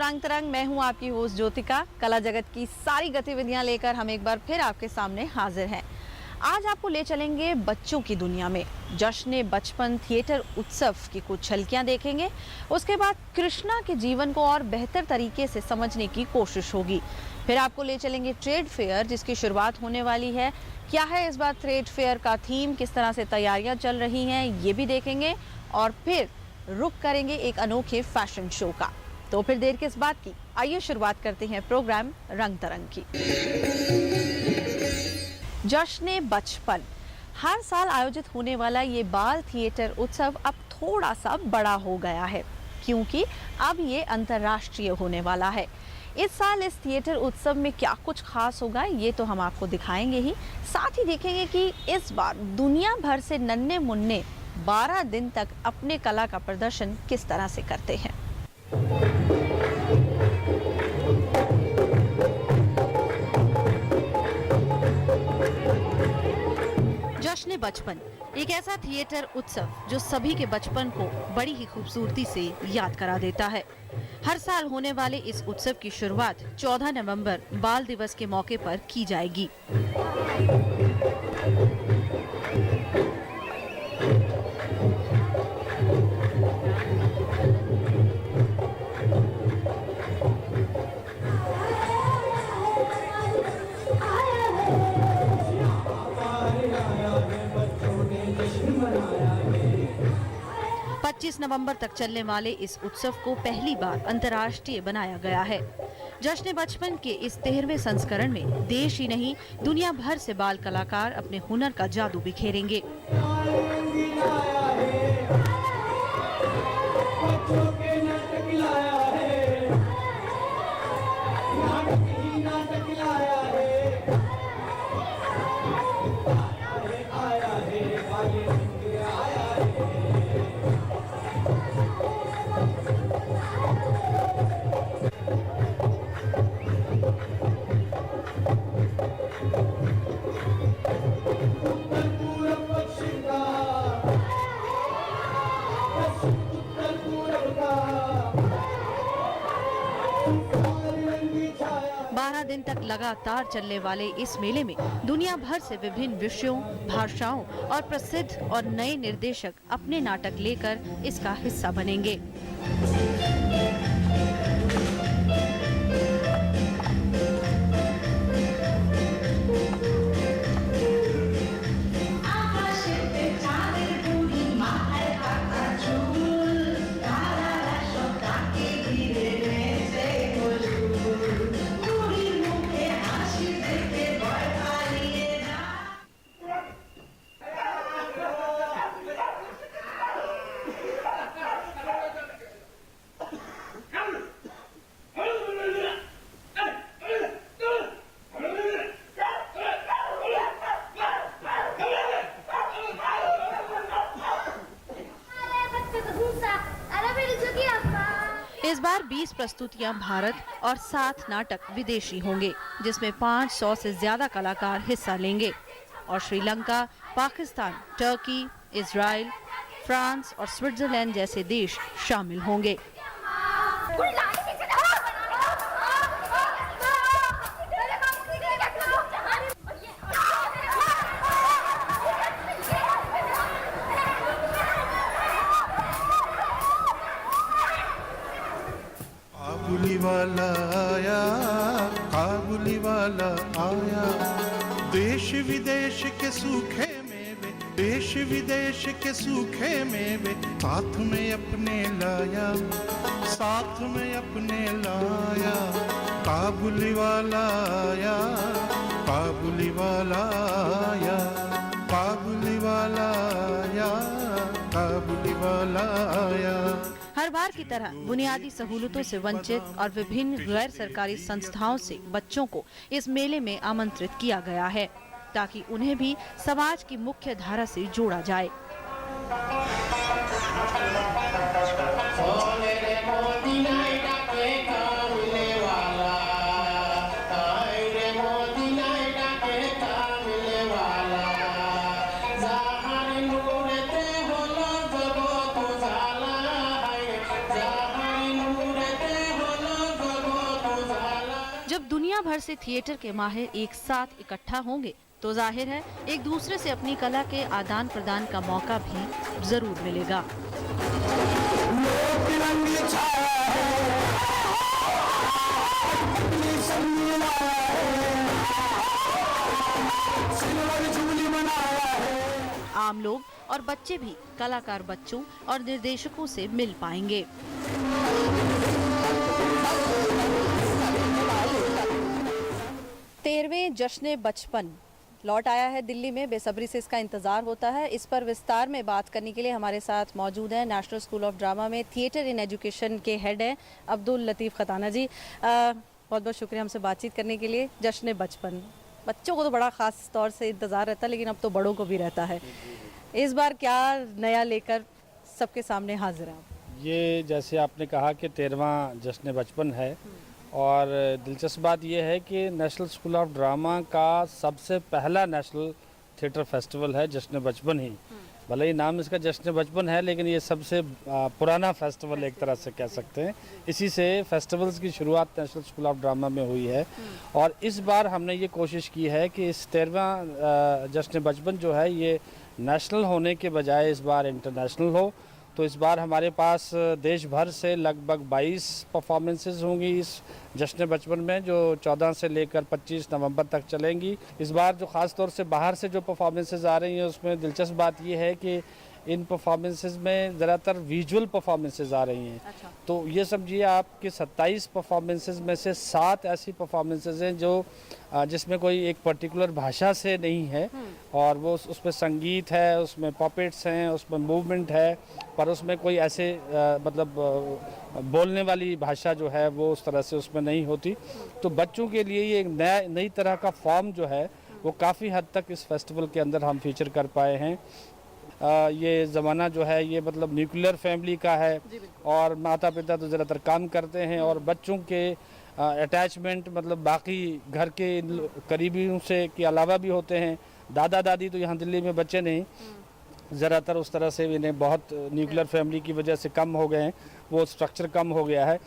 रंग तरंग। मैं हूं आपकी होस्ट ज्योतिका। कला जगत की सारी गतिविधियां लेकर हम एक बार फिर आपके सामने हाजिर हैं। आज आपको ले चलेंगे बच्चों की दुनिया में। जश्न बचपन थिएटर उत्सव की कुछ झलकियां देखेंगे। उसके बाद कृष्णा के जीवन को और बेहतर तरीके से समझने की कोशिश होगी। फिर आपको ले चलेंगे ट्रेड फेयर, जिसकी शुरुआत होने वाली है। क्या है इस बार ट्रेड फेयर का थीम, किस तरह से तैयारियां चल रही हैं, ये भी देखेंगे। और फिर रुक करेंगे एक अनोखे फैशन शो का। तो फिर देर किस बात की, आइए शुरुआत करते हैं प्रोग्राम रंग तरंग की। जश्न बचपन। हर साल आयोजित होने वाला ये बाल थिएटर उत्सव अब थोड़ा सा बड़ा हो गया है, क्योंकि अब ये अंतर्राष्ट्रीय होने वाला है। इस साल इस थिएटर उत्सव में क्या कुछ खास होगा, ये तो हम आपको दिखाएंगे ही। साथ ही देखेंगे कि इस बार दुनिया भर से नन्हे मुन्ने 12 दिन तक अपने कला का प्रदर्शन किस तरह से करते हैं। जश्न बचपन एक ऐसा थिएटर उत्सव जो सभी के बचपन को बड़ी ही खूबसूरती से याद करा देता है। हर साल होने वाले इस उत्सव की शुरुआत 14 नवंबर बाल दिवस के मौके पर की जाएगी। नवंबर तक चलने वाले इस उत्सव को पहली बार अंतर्राष्ट्रीय बनाया गया है। जश्न बचपन के इस 13वें संस्करण में देश ही नहीं दुनिया भर से बाल कलाकार अपने हुनर का जादू बिखेरेंगे। दिन तक लगातार चलने वाले इस मेले में दुनिया भर से विभिन्न विषयों, भाषाओं और प्रसिद्ध और नए निर्देशक अपने नाटक लेकर इसका हिस्सा बनेंगे। इस बार 20 प्रस्तुतियां भारत और 7 नाटक विदेशी होंगे, जिसमें 500 से ज्यादा कलाकार हिस्सा लेंगे और Sri Lanka, Pakistan, Turkey, Israel, France और स्विट्जरलैंड जैसे देश शामिल होंगे। वाला आया, काबुली वाला आया, देश विदेश के सूखे मेवे, देश विदेश के सूखे मेवे साथ में अपने लाया, साथ में अपने लाया। काबुली वाला आया, काबुली वाला आया, काबुली वाला आया, काबुली वाला आया। हर बार की तरह बुनियादी सहूलतों से वंचित और विभिन्न गैर सरकारी संस्थाओं से बच्चों को इस मेले में आमंत्रित किया गया है, ताकि उन्हें भी समाज की मुख्य धारा से जोड़ा जाए। जब दुनिया भर से थिएटर के माहिर एक साथ इकट्ठा होंगे तो जाहिर है एक दूसरे से अपनी कला के आदान प्रदान का मौका भी जरूर मिलेगा। आम लोग और बच्चे भी कलाकार बच्चों और निर्देशकों से मिल पाएंगे। 13वें जश्न बचपन लौट आया है दिल्ली में। बेसब्री से इसका इंतजार होता है। इस पर विस्तार में बात करने के लिए हमारे साथ मौजूद हैं नेशनल स्कूल ऑफ ड्रामा में थिएटर इन एजुकेशन के हेड हैं अब्दुल लतीफ़ खताना जी। बहुत बहुत शुक्रिया हमसे बातचीत करने के लिए। जश्न बचपन बच्चों को तो बड़ा ख़ास तौर से इंतज़ार रहता है, लेकिन अब तो बड़ों को भी रहता है। इस बार क्या नया लेकर सबके सामने हाजिर हैं आप? ये जैसे आपने कहा कि 13वां जश्न बचपन है, और दिलचस्प बात यह है कि नेशनल स्कूल ऑफ ड्रामा का सबसे पहला नेशनल थिएटर फेस्टिवल है जश्न बचपन ही। भले ही नाम इसका जश्न बचपन है, लेकिन ये सबसे पुराना फेस्टिवल एक तरह से कह सकते हैं। इसी से फेस्टिवल्स की शुरुआत नेशनल स्कूल ऑफ ड्रामा में हुई है। और इस बार हमने ये कोशिश की है कि इस 13वां जश्न बचपन जो है ये नेशनल होने के बजाय इस बार इंटरनेशनल हो। तो इस बार हमारे पास देश भर से लगभग 22 परफॉर्मेंसेस होंगी इस जश्न बचपन में, जो 14 से लेकर 25 नवंबर तक चलेंगी। इस बार जो ख़ास तौर से बाहर से जो परफॉर्मेंसेस आ रही हैं उसमें दिलचस्प बात ये है कि इन परफॉर्मेंसेस में ज़्यादातर विजुअल परफॉर्मेंसेस आ रही हैं। अच्छा। तो ये समझिए आपके 27 परफॉर्मेंसेस में से 7 ऐसी परफॉर्मेंसेस हैं जो जिसमें कोई एक पर्टिकुलर भाषा से नहीं है, और वो उसमें संगीत है, उसमें पॉपेट्स हैं, उसमें मूवमेंट है, पर उसमें कोई ऐसे मतलब बोलने वाली भाषा जो है वो उस तरह से उसमें नहीं होती। तो बच्चों के लिए ये एक नई तरह का फॉर्म जो है वो काफ़ी हद तक इस फेस्टिवल के अंदर हम फीचर कर पाए हैं। ये ज़माना जो है ये मतलब न्यूक्लियर फैमिली का है, और माता पिता तो ज़्यादातर काम करते हैं, और बच्चों के अटैचमेंट मतलब बाकी घर के करीबियों से के अलावा भी होते हैं। दादा दादी तो यहाँ दिल्ली में बच्चे नहीं, ज़्यादातर उस तरह से इन्हें बहुत न्यूक्लियर फैमिली की वजह से कम हो गए हैं, वो स्ट्रक्चर कम हो गया है।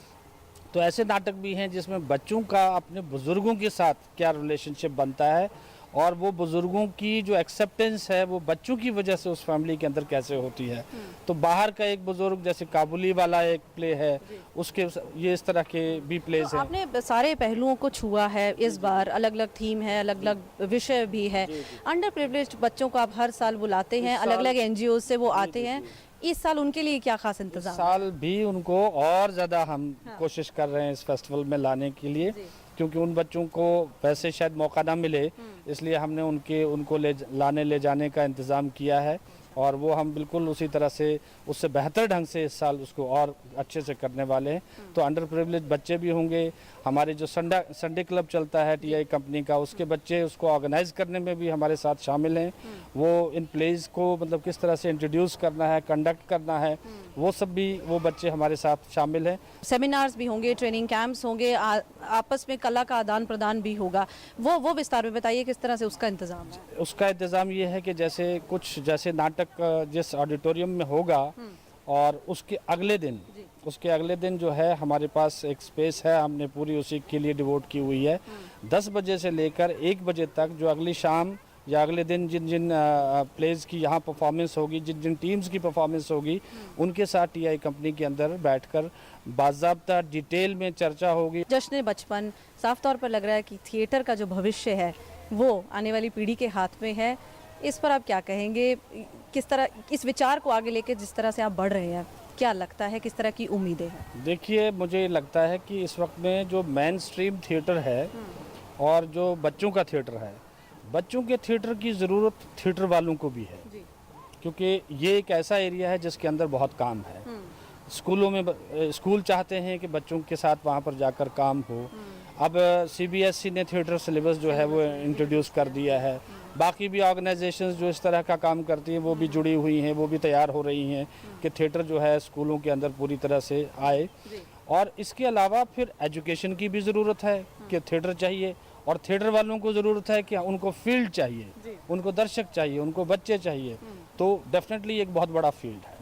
तो ऐसे नाटक भी हैं जिसमें बच्चों का अपने बुज़ुर्गों के साथ क्या रिलेशनशिप बनता है, और वो बुज़ुर्गों की जो एक्सेप्टेंस है वो बच्चों की वजह से उस फैमिली के अंदर कैसे होती है। तो बाहर का एक बुज़ुर्ग जैसे काबुली वाला एक प्ले है, उसके ये इस तरह के भी प्लेस तो हैं। आपने सारे पहलुओं को छुआ है इस बार। अलग अलग थीम है, अलग अलग विषय भी है। अंडर प्रिविलेज्ड बच्चों को आप हर साल बुलाते हैं, अलग अलग NGO से वो आते हैं। इस साल उनके लिए क्या खास इंतजाम? इस साल भी उनको और ज़्यादा हम कोशिश कर रहे हैं इस फेस्टिवल में लाने के लिए, क्योंकि उन बच्चों को वैसे शायद मौका ना मिले, इसलिए हमने उनको ले जाने का इंतज़ाम किया है, और वो हम बिल्कुल उसी तरह से उससे बेहतर ढंग से इस साल उसको और अच्छे से करने वाले हैं। तो अंडर प्रिविलेज बच्चे भी होंगे। हमारे जो संडे क्लब चलता है TI कंपनी का, उसके बच्चे उसको ऑर्गेनाइज करने में भी हमारे साथ शामिल हैं। वो इन प्लेज को मतलब किस तरह से इंट्रोड्यूस करना है, कंडक्ट करना है, वो सब भी वो बच्चे हमारे साथ शामिल हैं। सेमिनार्स भी होंगे, ट्रेनिंग कैंप्स होंगे, आपस में कला का आदान प्रदान भी होगा। वो विस्तार में बताइए किस तरह से उसका इंतजाम है? उसका इंतज़ाम ये है कि जैसे नाटक जिस ऑडिटोरियम में होगा, और उसके अगले दिन जो है हमारे पास एक स्पेस है, हमने पूरी उसी के लिए डिवोट की हुई है। 10 बजे से लेकर 1 बजे तक जो अगली शाम या अगले दिन जिन प्लेज की यहाँ परफॉर्मेंस होगी, जिन टीम्स की परफॉर्मेंस होगी, उनके साथ TI कंपनी के अंदर बैठकर बाज़ाब्ता डिटेल में चर्चा होगी। जश्न बचपन साफ तौर पर लग रहा है कि थिएटर का जो भविष्य है वो आने वाली पीढ़ी के हाथ में है। इस पर आप क्या कहेंगे? किस तरह इस विचार को आगे लेके जिस तरह से आप बढ़ रहे हैं, क्या लगता है, किस तरह की उम्मीदें हैं? देखिए, मुझे लगता है कि इस वक्त में जो मेन स्ट्रीम थिएटर है और जो बच्चों का थिएटर है, बच्चों के थिएटर की ज़रूरत थिएटर वालों को भी है, क्योंकि ये एक ऐसा एरिया है जिसके अंदर बहुत काम है। स्कूलों में स्कूल चाहते हैं कि बच्चों के साथ वहाँ पर जाकर काम हो। अब CBSE ने थिएटर सिलेबस जो है वो इंट्रोड्यूस कर दिया है। बाकी भी ऑर्गेनाइजेशंस जो इस तरह का काम करती हैं वो भी जुड़ी हुई हैं, वो भी तैयार हो रही हैं कि थिएटर जो है स्कूलों के अंदर पूरी तरह से आए। और इसके अलावा फिर एजुकेशन की भी ज़रूरत है कि थिएटर चाहिए, और थिएटर वालों को ज़रूरत है कि उनको फील्ड चाहिए, उनको दर्शक चाहिए, उनको बच्चे चाहिए। तो डेफिनेटली एक बहुत बड़ा फील्ड है।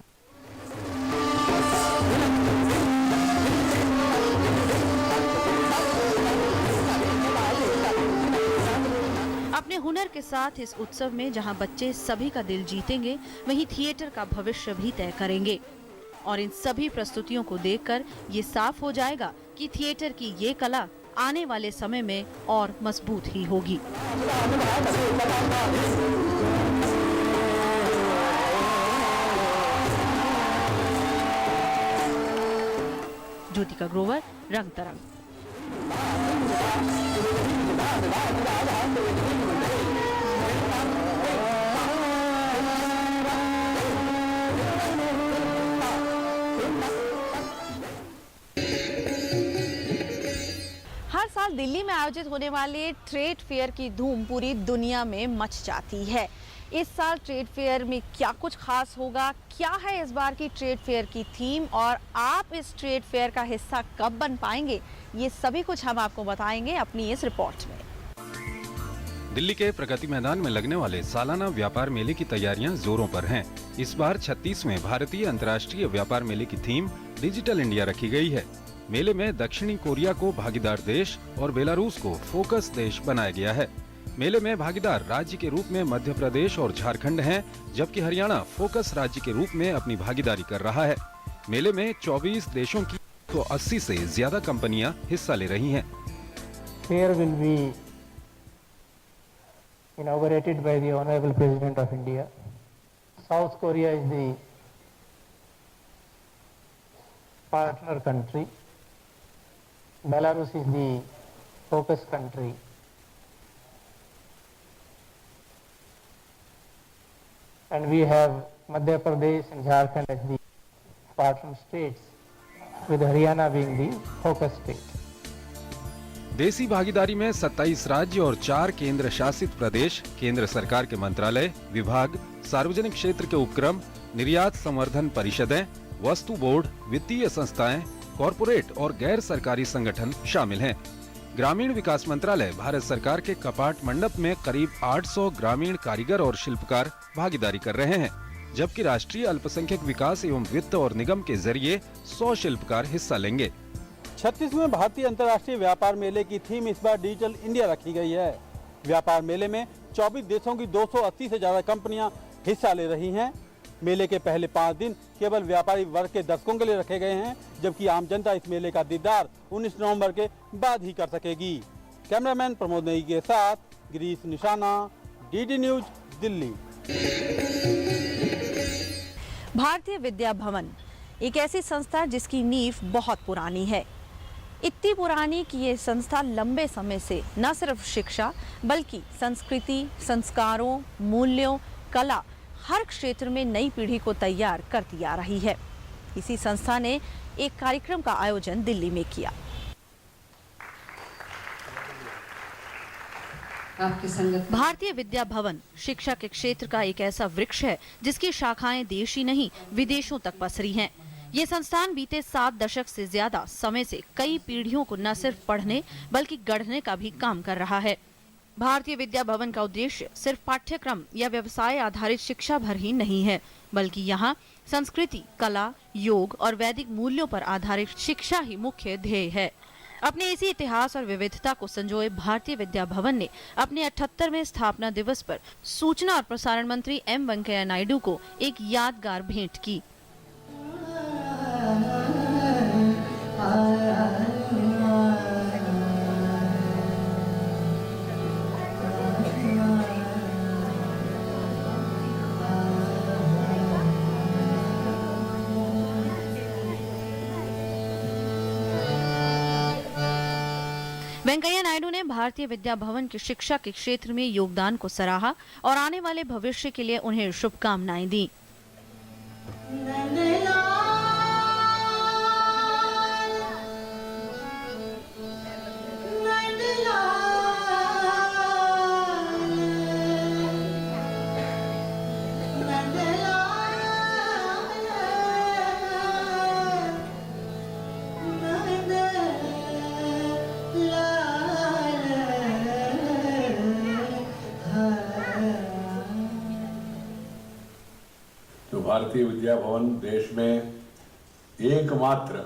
हुनर के साथ इस उत्सव में जहां बच्चे सभी का दिल जीतेंगे, वहीं थिएटर का भविष्य भी तय करेंगे। और इन सभी प्रस्तुतियों को देखकर ये साफ हो जाएगा कि थिएटर की ये कला आने वाले समय में और मजबूत ही होगी। ज्योतिका ग्रोवर, रंग तरंग। हर साल दिल्ली में आयोजित होने वाले ट्रेड फेयर की धूम पूरी दुनिया में मच जाती है। इस साल ट्रेड फेयर में क्या कुछ खास होगा, क्या है इस बार की ट्रेड फेयर की थीम और आप इस ट्रेड फेयर का हिस्सा कब बन पाएंगे, ये सभी कुछ हम आपको बताएंगे अपनी इस रिपोर्ट में। दिल्ली के प्रगति मैदान में लगने वाले सालाना व्यापार मेले की तैयारियां जोरों पर हैं। इस बार 36वें भारतीय अंतर्राष्ट्रीय व्यापार मेले की थीम डिजिटल इंडिया रखी गई है। मेले में दक्षिणी कोरिया को भागीदार देश और बेलारूस को फोकस देश बनाया गया है। मेले में भागीदार राज्य के रूप में मध्य प्रदेश और झारखंड हैं, जबकि हरियाणा फोकस राज्य के रूप में अपनी भागीदारी कर रहा है। मेले में 24 देशों की 180 से ज्यादा कंपनियां हिस्सा ले रही हैं। Fair will be inaugurated by the Honorable President of India. South Korea is the partner country. Belarus is the focus country. And we have Madhya Pradesh and Jharkhand as the partner states, with Haryana being the focus state. देसी भागीदारी में 27 राज्य और 4 केंद्र शासित प्रदेश, केंद्र सरकार के मंत्रालय, विभाग, सार्वजनिक क्षेत्र के उपक्रम, निर्यात संवर्धन परिषदें, वस्तु बोर्ड, वित्तीय संस्थाएं, कॉरपोरेट और गैर सरकारी संगठन शामिल हैं। ग्रामीण विकास मंत्रालय भारत सरकार के कपाट मंडप में करीब 800 ग्रामीण कारीगर और शिल्पकार भागीदारी कर रहे हैं, जबकि राष्ट्रीय अल्पसंख्यक विकास एवं वित्त और निगम के जरिए 100 शिल्पकार हिस्सा लेंगे। 36वें भारतीय अंतर्राष्ट्रीय व्यापार मेले की थीम इस बार डिजिटल इंडिया रखी गई है। व्यापार मेले में 24 देशों की 280 से ज्यादा कंपनियां हिस्सा ले रही हैं। मेले के पहले 5 दिन केवल व्यापारी वर्ग के दर्शकों के लिए रखे गए हैं, जबकि आम जनता इस मेले का दीदार 19 नवंबर के बाद ही कर सकेगी। कैमरामैन प्रमोद नेगी के साथ गिरीश निशाना, डीडी न्यूज, दिल्ली। भारतीय विद्या भवन एक ऐसी संस्था जिसकी नींव बहुत पुरानी है। इतनी पुरानी कि ये संस्था लंबे समय से न सिर्फ शिक्षा बल्कि संस्कृति, संस्कारों, मूल्यों, कला हर क्षेत्र में नई पीढ़ी को तैयार करती आ रही है। इसी संस्था ने एक कार्यक्रम का आयोजन दिल्ली में किया। भारतीय विद्या भवन शिक्षा के क्षेत्र का एक ऐसा वृक्ष है जिसकी शाखाएं देश ही नहीं विदेशों तक पसरी हैं। ये संस्थान बीते 7 दशक से ज्यादा समय से कई पीढ़ियों को न सिर्फ पढ़ने बल्कि गढ़ने का भी काम कर रहा है। भारतीय विद्या भवन का उद्देश्य सिर्फ पाठ्यक्रम या व्यवसाय आधारित शिक्षा भर ही नहीं है, बल्कि यहाँ संस्कृति, कला, योग और वैदिक मूल्यों पर आधारित शिक्षा ही मुख्य ध्येय है। अपने इसी इतिहास और विविधता को संजोए भारतीय विद्या भवन ने अपने 78वें स्थापना दिवस पर सूचना और प्रसारण मंत्री एम वेंकैया नायडू को एक यादगार भेंट की। वेंकैया नायडू ने भारतीय विद्या भवन की शिक्षा के क्षेत्र में योगदान को सराहा और आने वाले भविष्य के लिए उन्हें शुभकामनाएं दी। भारतीय विद्या भवन देश में एकमात्र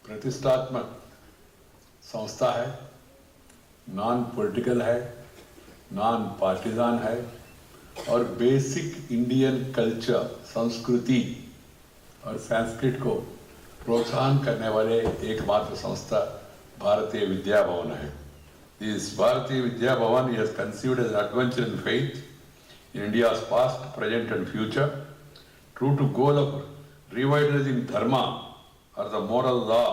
प्रतिष्ठात्मक संस्था है, नॉन पॉलिटिकल है, नॉन पार्टिजान है और बेसिक इंडियन कल्चर, संस्कृति और संस्कृत को प्रोत्साहन करने वाले एकमात्र संस्था भारतीय विद्या भवन है। This Bharatiya Vidya Bhavan is conceived as an adventure in faith in India's past, present and future, true to goal of revitalizing dharma or the moral law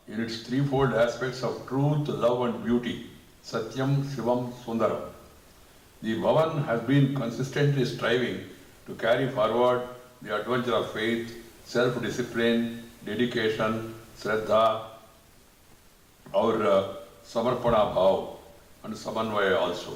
in its threefold aspects of truth, love and beauty, Satyam, Shivam, Sundaram. The Bhavan has been consistently striving to carry forward the adventure of faith, self-discipline, dedication, Shraddha, our Samarpana Bhav and Samanvaya also.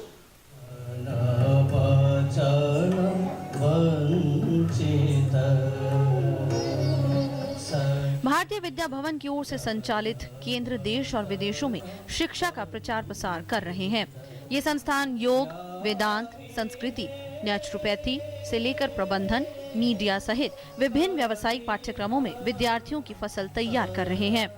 Bharatiya Vidya Bhavan की ओर से संचालित केंद्र देश और विदेशों में शिक्षा का प्रचार प्रसार कर रहे हैं। ये संस्थान योग, वेदांत, संस्कृति, नेचुरोपैथी से लेकर प्रबंधन, मीडिया सहित विभिन्न व्यावसायिक पाठ्यक्रमों में विद्यार्थियों की फसल तैयार कर रहे हैं।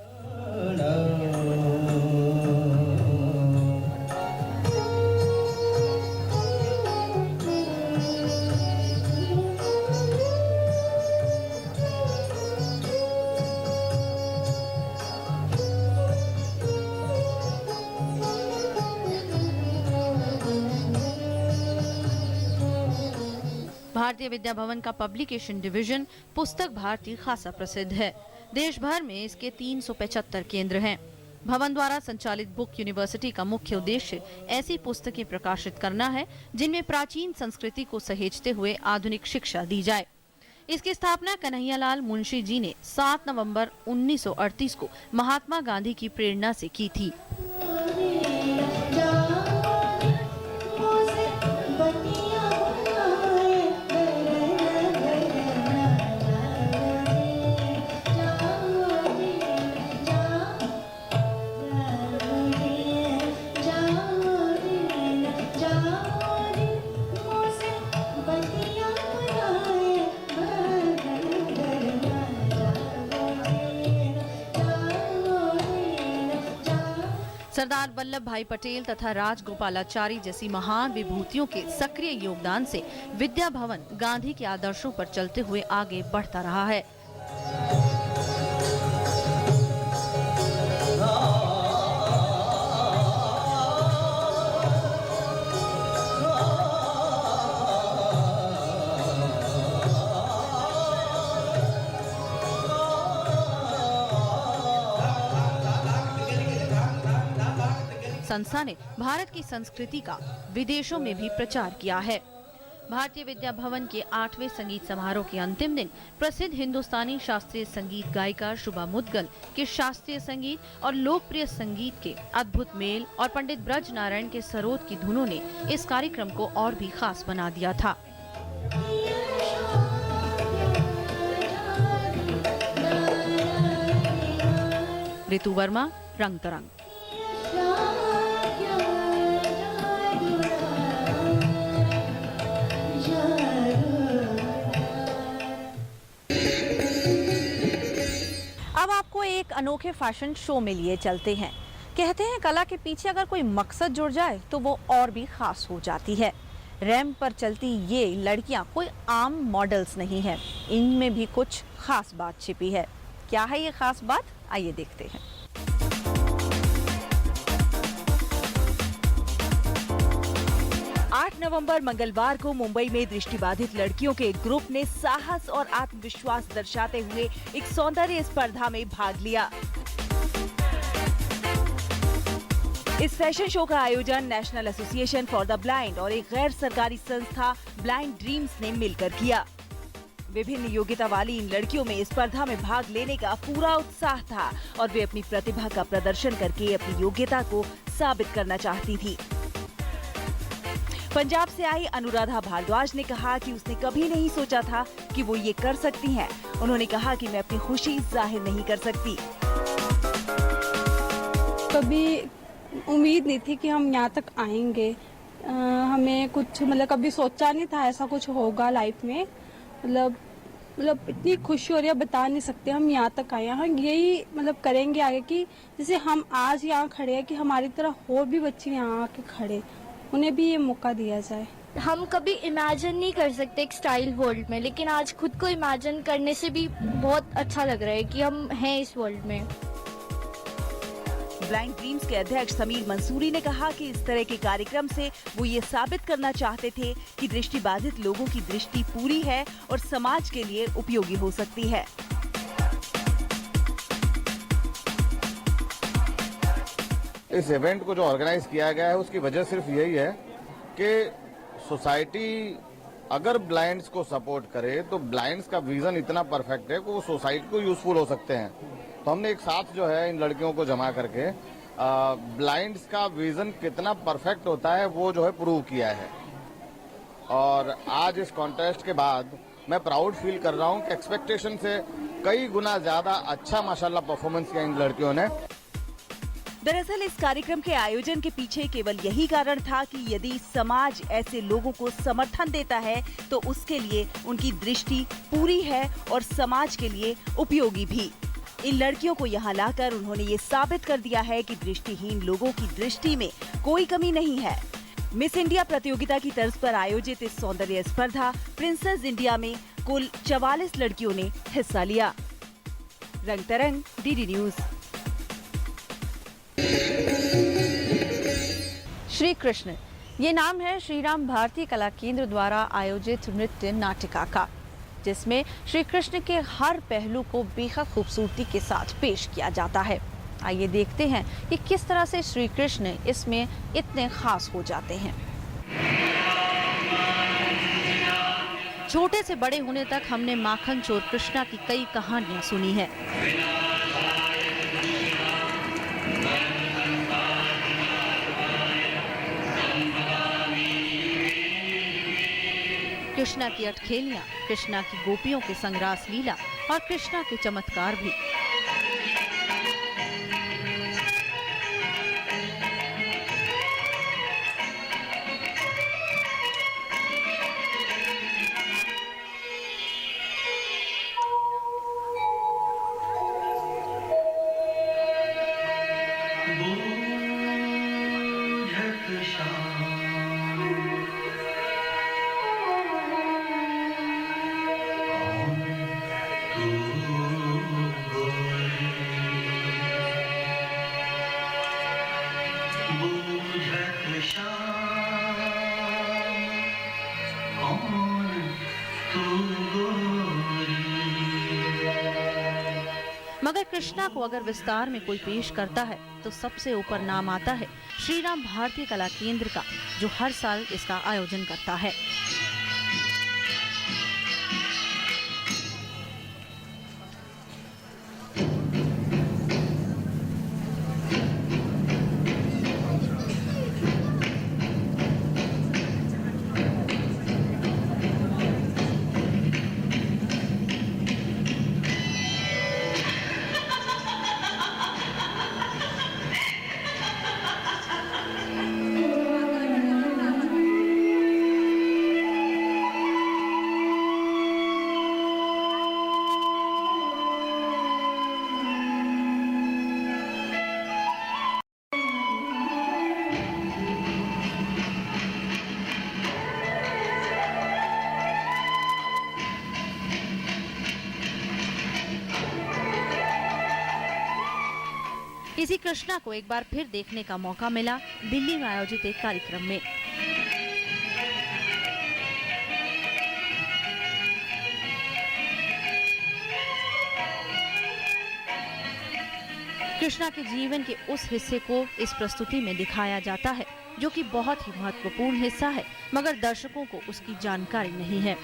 भारतीय विद्या भवन का पब्लिकेशन डिवीजन पुस्तक भारती खासा प्रसिद्ध है। देश भर में इसके 375 केंद्र हैं। भवन द्वारा संचालित बुक यूनिवर्सिटी का मुख्य उद्देश्य ऐसी पुस्तकें प्रकाशित करना है जिनमें प्राचीन संस्कृति को सहेजते हुए आधुनिक शिक्षा दी जाए। इसकी स्थापना कन्हैयालाल मुंशी जी ने 7 नवंबर 1938 को महात्मा गांधी की प्रेरणा से की थी। सरदार वल्लभ भाई पटेल तथा राजगोपालाचारी जैसी महान विभूतियों के सक्रिय योगदान से विद्या भवन गांधी के आदर्शों पर चलते हुए आगे बढ़ता रहा है। संस्था ने भारत की संस्कृति का विदेशों में भी प्रचार किया है। भारतीय विद्या भवन के 8वें संगीत समारोह के अंतिम दिन प्रसिद्ध हिंदुस्तानी शास्त्रीय संगीत गायिका शुभा मुद्गल के शास्त्रीय संगीत और लोकप्रिय संगीत के अद्भुत मेल और पंडित ब्रज नारायण के सरोद की धुनों ने इस कार्यक्रम को और भी खास बना दिया था। ऋतु वर्मा, रंग तरंग। अब आपको एक अनोखे फैशन शो में लिए चलते हैं। कहते हैं कला के पीछे अगर कोई मकसद जुड़ जाए तो वो और भी खास हो जाती है। रैंप पर चलती ये लड़कियां कोई आम मॉडल्स नहीं है, इनमें भी कुछ खास बात छिपी है। क्या है ये खास बात, आइए देखते हैं। नवंबर मंगलवार को मुंबई में दृष्टिबाधित लड़कियों के एक ग्रुप ने साहस और आत्मविश्वास दर्शाते हुए एक सौंदर्य स्पर्धा में भाग लिया। इस फैशन शो का आयोजन national association for the blind और एक गैर सरकारी संस्था ब्लाइंड ड्रीम्स ने मिलकर किया। विभिन्न योग्यता वाली इन लड़कियों में स्पर्धा में भाग लेने का पूरा उत्साह था और वे अपनी प्रतिभा का प्रदर्शन करके अपनी योग्यता को साबित करना चाहती थी। पंजाब से आई अनुराधा भारद्वाज ने कहा कि उसने कभी नहीं सोचा था कि वो ये कर सकती हैं। उन्होंने कहा कि मैं अपनी खुशी जाहिर नहीं कर सकती। कभी उम्मीद नहीं थी कि हम यहाँ तक आएंगे। हमें कुछ कभी सोचा नहीं था ऐसा कुछ होगा लाइफ में। मतलब इतनी खुशी हो रही है, बता नहीं सकते। हम यहाँ तक आए हैं, हम यही करेंगे आगे कि जैसे हम आज यहाँ खड़े हैं कि हमारी तरह और भी बच्चे यहाँ आके खड़े। उन्हें भी ये मौका दिया जाए। हम कभी इमेजिन नहीं कर सकते एक स्टाइल वर्ल्ड में, लेकिन आज खुद को इमेजिन करने से भी बहुत अच्छा लग रहा है कि हम हैं इस वर्ल्ड में। ब्लाइंड ड्रीम्स के अध्यक्ष समीर मंसूरी ने कहा कि इस तरह के कार्यक्रम से वो ये साबित करना चाहते थे कि दृष्टिबाधित लोगों की दृष्टि पूरी है और समाज के लिए उपयोगी हो सकती है। इस इवेंट को जो ऑर्गेनाइज किया गया है उसकी वजह सिर्फ यही है कि सोसाइटी अगर ब्लाइंड्स को सपोर्ट करे तो ब्लाइंड्स का विजन इतना परफेक्ट है कि वो सोसाइटी को यूजफुल हो सकते हैं। तो हमने एक साथ जो है इन लड़कियों को जमा करके ब्लाइंड्स का विजन कितना परफेक्ट होता है वो जो है प्रूव किया है। और आज इस कॉन्टेस्ट के बाद मैं प्राउड फील कर रहा हूं कि एक्सपेक्टेशन से कई गुना ज्यादा अच्छा माशाल्लाह परफॉर्मेंस किया इन लड़कियों ने। दरअसल इस कार्यक्रम के आयोजन के पीछे केवल यही कारण था कि यदि समाज ऐसे लोगों को समर्थन देता है तो उसके लिए उनकी दृष्टि पूरी है और समाज के लिए उपयोगी भी। इन लड़कियों को यहाँ लाकर उन्होंने ये साबित कर दिया है कि दृष्टिहीन लोगों की दृष्टि में कोई कमी नहीं है। मिस इंडिया प्रतियोगिता की तर्ज पर आयोजित इस सौंदर्य स्पर्धा प्रिंसेस इंडिया में कुल 44 लड़कियों ने हिस्सा लिया। रंग तरंग, डीडी न्यूज। श्री कृष्ण, ये नाम है श्री राम भारतीय कला केंद्र द्वारा आयोजित नृत्य नाटिका का, जिसमें श्री कृष्ण के हर पहलू को बेहद खूबसूरती के साथ पेश किया जाता है। आइए देखते हैं कि किस तरह से श्री कृष्ण इसमें इतने खास हो जाते हैं। छोटे से बड़े होने तक हमने माखन चोर कृष्णा की कई कहानियां सुनी है। कृष्णा की अटखेलियां, कृष्णा की गोपियों के संग्रास लीला और कृष्णा के चमत्कार भी। मगर कृष्णा को अगर विस्तार में कोई पेश करता है तो सबसे ऊपर नाम आता है श्री राम भारतीय कला केंद्र का, जो हर साल इसका आयोजन करता है। इसी कृष्णा को एक बार फिर देखने का मौका मिला दिल्ली में आयोजित एक कार्यक्रम में। कृष्णा के जीवन के उस हिस्से को इस प्रस्तुति में दिखाया जाता है जो कि बहुत ही महत्वपूर्ण हिस्सा है, मगर दर्शकों को उसकी जानकारी नहीं है।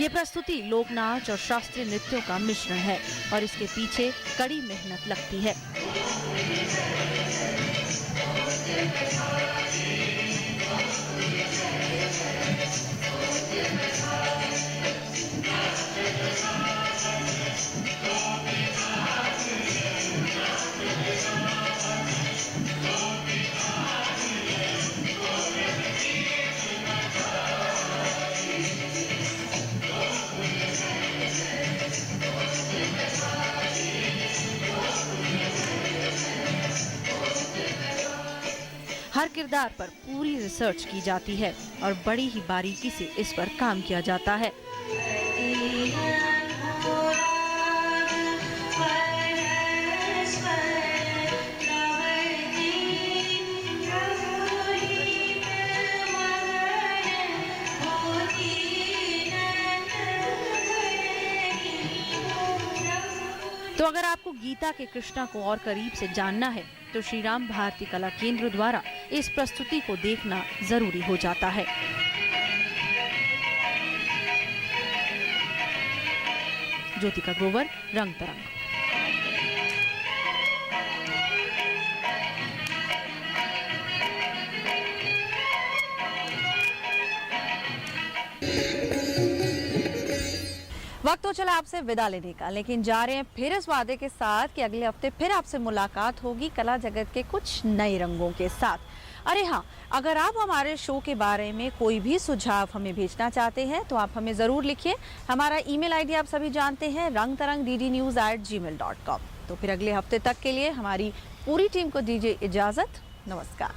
ये प्रस्तुति लोक नाच और शास्त्रीय नृत्यों का मिश्रण है और इसके पीछे कड़ी मेहनत लगती है। हर किरदार पर पूरी रिसर्च की जाती है और बड़ी ही बारीकी से इस पर काम किया जाता है। तो अगर आपको गीता के कृष्णा को और करीब से जानना है तो श्री राम भारती कला केंद्र द्वारा इस प्रस्तुति को देखना जरूरी हो जाता है। ज्योतिका ग्रोवर, रंग तरंग। वक्त तो चला आपसे विदा लेने का, लेकिन जा रहे हैं फिर इस वादे के साथ कि अगले हफ्ते फिर आपसे मुलाकात होगी कला जगत के कुछ नए रंगों के साथ। अरे हाँ, अगर आप हमारे शो के बारे में कोई भी सुझाव हमें भेजना चाहते हैं तो आप हमें ज़रूर लिखिए। हमारा ईमेल आईडी आप सभी जानते हैं, rangtarang@gmail.com। तो फिर अगले हफ्ते तक के लिए हमारी पूरी टीम को दीजिए इजाज़त। नमस्कार।